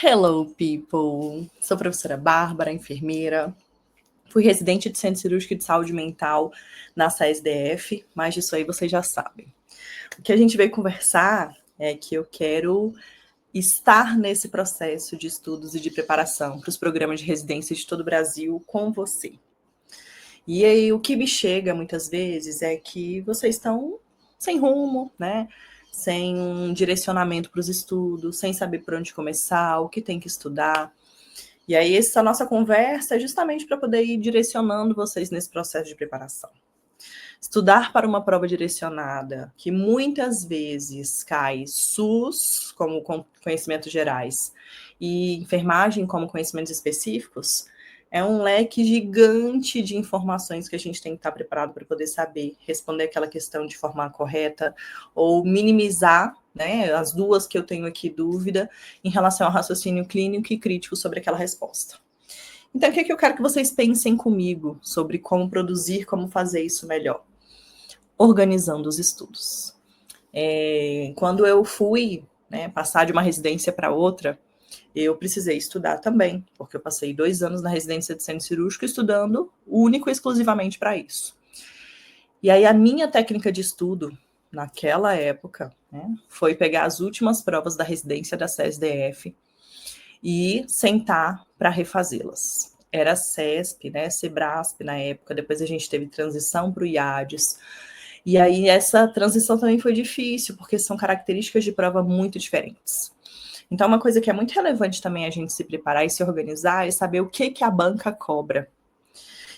Hello, people! Sou a professora Bárbara, enfermeira. Fui residente de Centro Cirúrgico de Saúde Mental na SESDF, mas disso aí vocês já sabem. O que a gente veio conversar é que eu quero estar nesse processo de estudos e de preparação para os programas de residência de todo o Brasil com você. E aí o que me chega muitas vezes é que vocês estão sem rumo, né? Sem um direcionamento para os estudos, sem saber por onde começar, o que tem que estudar. E aí essa nossa conversa é justamente para poder ir direcionando vocês nesse processo de preparação. Estudar para uma prova direcionada, que muitas vezes cai SUS, como conhecimentos gerais, e enfermagem, como conhecimentos específicos, é um leque gigante de informações que a gente tem que estar preparado para poder saber responder aquela questão de forma correta ou minimizar, né, as duas que eu tenho aqui dúvida em relação ao raciocínio clínico e crítico sobre aquela resposta. Então, o que é que eu quero que vocês pensem comigo sobre como produzir, como fazer isso melhor? Organizando os estudos. Quando eu fui, né, passar de uma residência para outra, eu precisei estudar também, porque eu passei 2 anos na residência de centro cirúrgico estudando único e exclusivamente para isso. E aí a minha técnica de estudo, naquela época, né, foi pegar as últimas provas da residência da SESDF e sentar para refazê-las. Era CESP, né, Sebrasp na época, depois a gente teve transição para o IADES. E aí essa transição também foi difícil, porque são características de prova muito diferentes. Então, uma coisa que é muito relevante também a gente se preparar e se organizar é saber o que a banca cobra.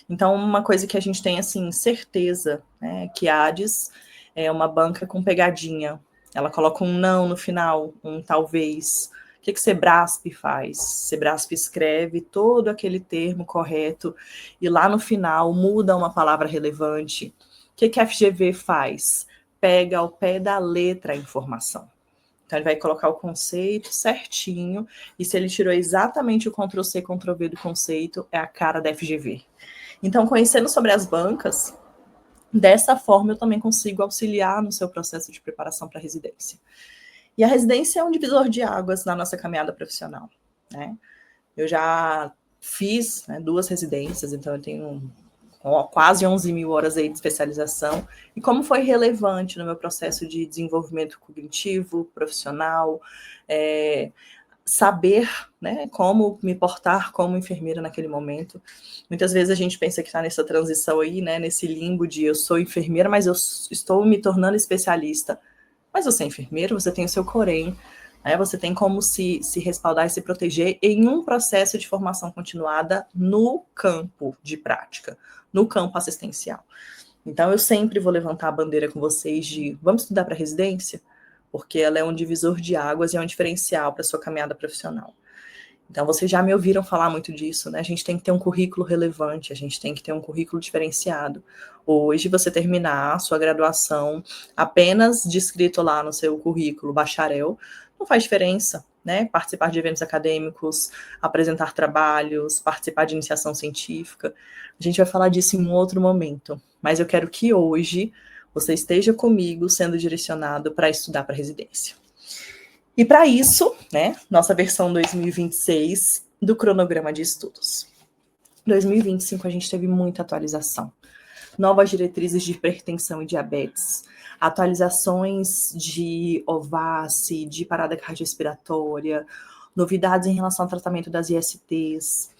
Então, uma coisa que a gente tem, assim, certeza, né, que a ADES é uma banca com pegadinha. Ela coloca um não no final, um talvez. O que Sebrasp faz? Sebrasp escreve todo aquele termo correto e lá no final muda uma palavra relevante. O que a FGV faz? Pega ao pé da letra a informação. Então, ele vai colocar o conceito certinho, e se ele tirou exatamente o Ctrl+C, Ctrl+V do conceito, é a cara da FGV. Então, conhecendo sobre as bancas, dessa forma eu também consigo auxiliar no seu processo de preparação para a residência. E a residência é um divisor de águas na nossa caminhada profissional, né? Eu já fiz, né, 2 residências, então eu tenho quase 11 mil horas aí de especialização, e como foi relevante no meu processo de desenvolvimento cognitivo, profissional, saber, né, como me portar como enfermeira naquele momento. Muitas vezes a gente pensa que está nessa transição aí, né, nesse limbo de eu sou enfermeira, mas eu estou me tornando especialista. Mas você é enfermeiro, você tem o seu corém, né, você tem como se respaldar e se proteger em um processo de formação continuada no campo de prática, no campo assistencial. Então, eu sempre vou levantar a bandeira com vocês de vamos estudar para residência, porque ela é um divisor de águas e é um diferencial para a sua caminhada profissional. Então, vocês já me ouviram falar muito disso, né? A gente tem que ter um currículo relevante, a gente tem que ter um currículo diferenciado. Hoje, você terminar a sua graduação apenas descrito lá no seu currículo bacharel, não faz diferença, né? Participar de eventos acadêmicos, apresentar trabalhos, participar de iniciação científica. A gente vai falar disso em um outro momento, mas eu quero que hoje você esteja comigo sendo direcionado para estudar para residência. E para isso, né, nossa versão 2026 do cronograma de estudos. Em 2025 a gente teve muita atualização. Novas diretrizes de hipertensão e diabetes, atualizações de OVACI, de parada cardiorrespiratória, novidades em relação ao tratamento das ISTs,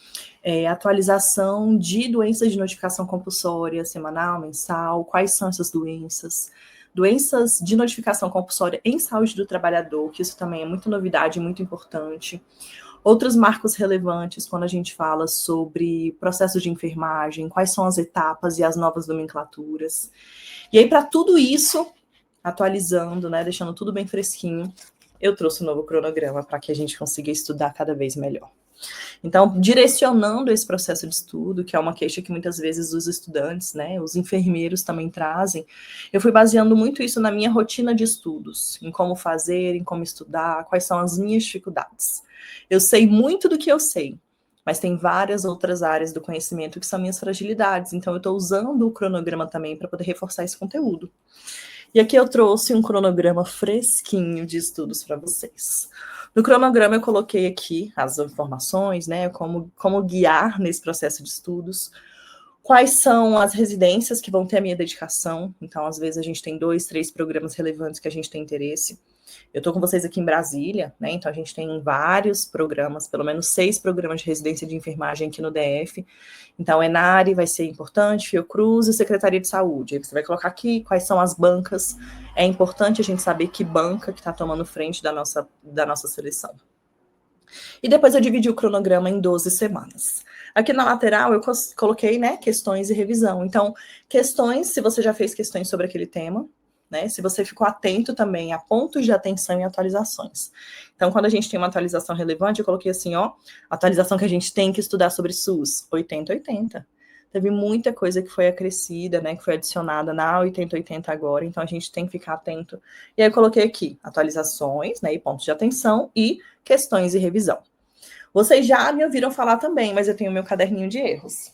atualização de doenças de notificação compulsória, semanal, mensal, quais são essas doenças de notificação compulsória em saúde do trabalhador, que isso também é muita novidade, muito importante. Outros marcos relevantes quando a gente fala sobre processos de enfermagem, quais são as etapas e as novas nomenclaturas. E aí, para tudo isso, atualizando, né, deixando tudo bem fresquinho, eu trouxe um novo cronograma para que a gente consiga estudar cada vez melhor. Então, direcionando esse processo de estudo, que é uma queixa que muitas vezes os estudantes, né, os enfermeiros também trazem, eu fui baseando muito isso na minha rotina de estudos, em como fazer, em como estudar, quais são as minhas dificuldades. Eu sei muito do que eu sei, mas tem várias outras áreas do conhecimento que são minhas fragilidades, então eu estou usando o cronograma também para poder reforçar esse conteúdo. E aqui eu trouxe um cronograma fresquinho de estudos para vocês. No cronograma eu coloquei aqui as informações, né, como guiar nesse processo de estudos, quais são as residências que vão ter a minha dedicação. Então, às vezes a gente tem 2, 3 programas relevantes que a gente tem interesse. Eu estou com vocês aqui em Brasília, né? Então a gente tem vários programas, pelo menos 6 programas de residência de enfermagem aqui no DF. Então, Enare vai ser importante, Fiocruz e Secretaria de Saúde. Aí você vai colocar aqui quais são as bancas. É importante a gente saber que banca que está tomando frente da nossa seleção. E depois eu dividi o cronograma em 12 semanas. Aqui na lateral eu coloquei, né, questões e revisão. Então, questões, se você já fez questões sobre aquele tema, né, se você ficou atento também a pontos de atenção e atualizações. Então, quando a gente tem uma atualização relevante, eu coloquei assim, ó, atualização que a gente tem que estudar sobre SUS, 80-80. Teve muita coisa que foi acrescida, né, que foi adicionada na 80-80 agora, então a gente tem que ficar atento. E aí eu coloquei aqui atualizações, né, e pontos de atenção e questões e revisão. Vocês já me ouviram falar também, mas eu tenho o meu caderninho de erros.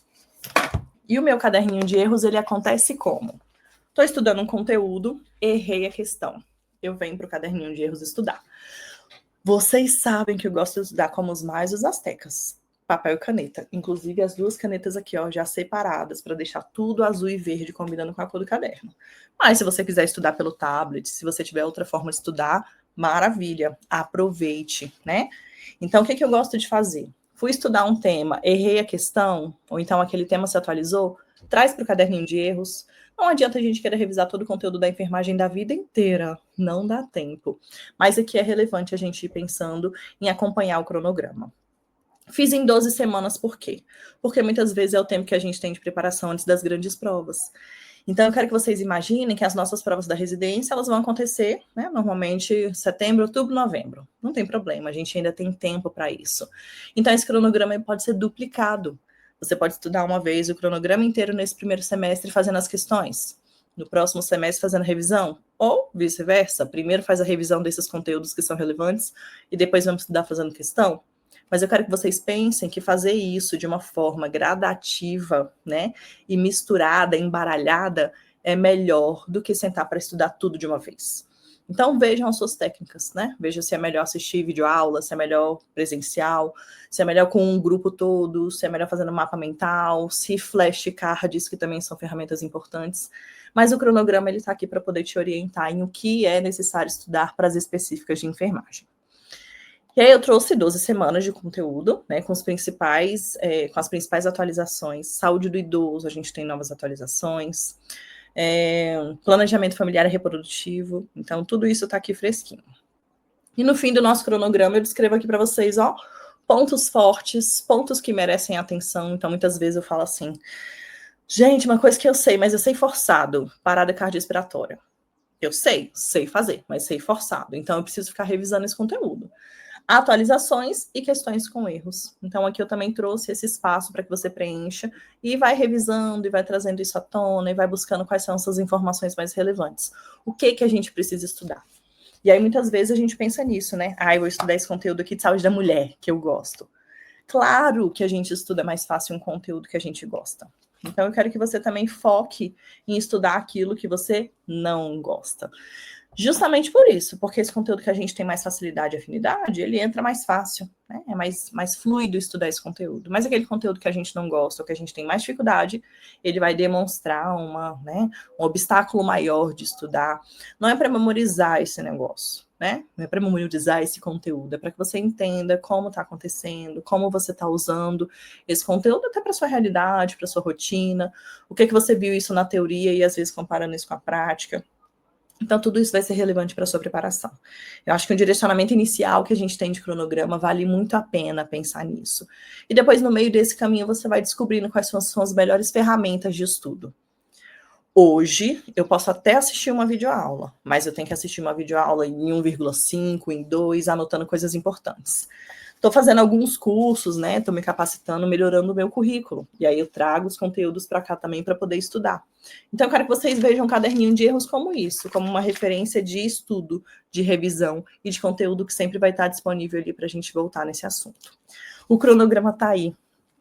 E o meu caderninho de erros, ele acontece como? Estou estudando um conteúdo, errei a questão. Eu venho para o caderninho de erros estudar. Vocês sabem que eu gosto de estudar como os mais os astecas. Papel e caneta. Inclusive as 2 canetas aqui, ó, já separadas, para deixar tudo azul e verde, combinando com a cor do caderno. Mas se você quiser estudar pelo tablet, se você tiver outra forma de estudar, maravilha. Aproveite, né? Então, o que eu gosto de fazer? Fui estudar um tema, errei a questão, ou então aquele tema se atualizou, traz para o caderninho de erros. Não adianta a gente querer revisar todo o conteúdo da enfermagem da vida inteira, não dá tempo. Mas aqui é relevante a gente ir pensando em acompanhar o cronograma. Fiz em 12 semanas, por quê? Porque muitas vezes é o tempo que a gente tem de preparação antes das grandes provas. Então, eu quero que vocês imaginem que as nossas provas da residência, elas vão acontecer, né, normalmente setembro, outubro, novembro. Não tem problema, a gente ainda tem tempo para isso. Então, esse cronograma pode ser duplicado. Você pode estudar uma vez o cronograma inteiro nesse primeiro semestre fazendo as questões, no próximo semestre fazendo a revisão, ou vice-versa. Primeiro faz a revisão desses conteúdos que são relevantes e depois vamos estudar fazendo questão. Mas eu quero que vocês pensem que fazer isso de uma forma gradativa, né, e misturada, embaralhada, é melhor do que sentar para estudar tudo de uma vez. Então, vejam as suas técnicas, né? Vejam se é melhor assistir videoaula, se é melhor presencial, se é melhor com um grupo todo, se é melhor fazendo mapa mental, se flashcards, que também são ferramentas importantes. Mas o cronograma ele está aqui para poder te orientar em o que é necessário estudar para as específicas de enfermagem. E aí eu trouxe 12 semanas de conteúdo, né, com as principais atualizações. Saúde do idoso, a gente tem novas atualizações. Planejamento familiar e reprodutivo. Então, tudo isso está aqui fresquinho. E no fim do nosso cronograma, eu descrevo aqui para vocês, ó, pontos fortes, pontos que merecem atenção. Então, muitas vezes eu falo assim, gente, uma coisa que eu sei, mas eu sei forçado, parada cardiorrespiratória. Eu sei fazer, mas sei forçado. Então, eu preciso ficar revisando esse conteúdo. Atualizações e questões com erros. Então, aqui eu também trouxe esse espaço para que você preencha e vai revisando e vai trazendo isso à tona e vai buscando quais são essas informações mais relevantes. O que a gente precisa estudar? E aí, muitas vezes, a gente pensa nisso, né? Eu vou estudar esse conteúdo aqui de saúde da mulher, que eu gosto. Claro que a gente estuda mais fácil um conteúdo que a gente gosta. Então, eu quero que você também foque em estudar aquilo que você não gosta. Justamente por isso, porque esse conteúdo que a gente tem mais facilidade e afinidade, ele entra mais fácil, né? É mais fluido estudar esse conteúdo. Mas aquele conteúdo que a gente não gosta, ou que a gente tem mais dificuldade, ele vai demonstrar um obstáculo maior de estudar. Não é para memorizar esse negócio, né? Não é para memorizar esse conteúdo, é para que você entenda como está acontecendo, como você está usando esse conteúdo até para sua realidade, para sua rotina, o que você viu isso na teoria e às vezes comparando isso com a prática. Então, tudo isso vai ser relevante para a sua preparação. Eu acho que um direcionamento inicial que a gente tem de cronograma vale muito a pena pensar nisso. E depois, no meio desse caminho, você vai descobrindo quais são as melhores ferramentas de estudo. Hoje, eu posso até assistir uma videoaula, mas eu tenho que assistir uma videoaula em 1,5, em 2, anotando coisas importantes. Estou fazendo alguns cursos, né? Estou me capacitando, melhorando o meu currículo. E aí eu trago os conteúdos para cá também para poder estudar. Então, eu quero que vocês vejam um caderninho de erros como isso, como uma referência de estudo, de revisão e de conteúdo que sempre vai estar disponível ali para a gente voltar nesse assunto. O cronograma está aí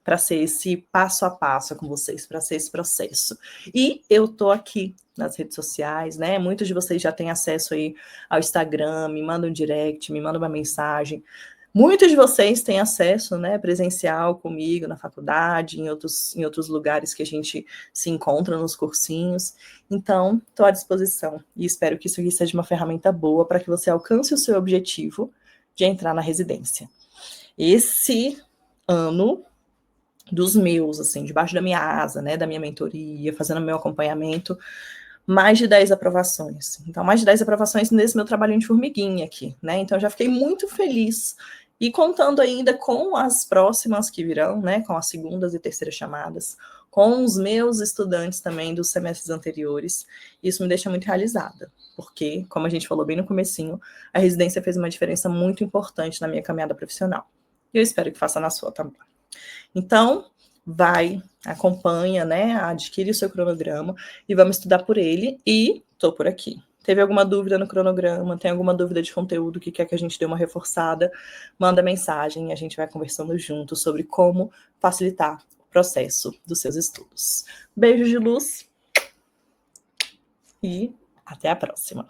para ser esse passo a passo com vocês, para ser esse processo. E eu estou aqui nas redes sociais, né? Muitos de vocês já têm acesso aí ao Instagram, me mandam um direct, me mandam uma mensagem. Muitos de vocês têm acesso, né, presencial comigo na faculdade, em outros lugares que a gente se encontra nos cursinhos. Então, estou à disposição e espero que isso aqui seja uma ferramenta boa para que você alcance o seu objetivo de entrar na residência. Esse ano dos meus, assim, debaixo da minha asa, né, da minha mentoria, fazendo meu acompanhamento, mais de 10 aprovações. Então, mais de 10 aprovações nesse meu trabalhinho de formiguinha aqui, né? Então, eu já fiquei muito feliz. E contando ainda com as próximas que virão, né? Com as segundas e terceiras chamadas, com os meus estudantes também dos semestres anteriores, isso me deixa muito realizada. Porque, como a gente falou bem no comecinho, a residência fez uma diferença muito importante na minha caminhada profissional. E eu espero que faça na sua também. Então, vai, acompanha, né? Adquire o seu cronograma e vamos estudar por ele. E estou por aqui. Teve alguma dúvida no cronograma? Tem alguma dúvida de conteúdo que quer que a gente dê uma reforçada? Manda mensagem e a gente vai conversando junto sobre como facilitar o processo dos seus estudos. Beijo de luz e até a próxima.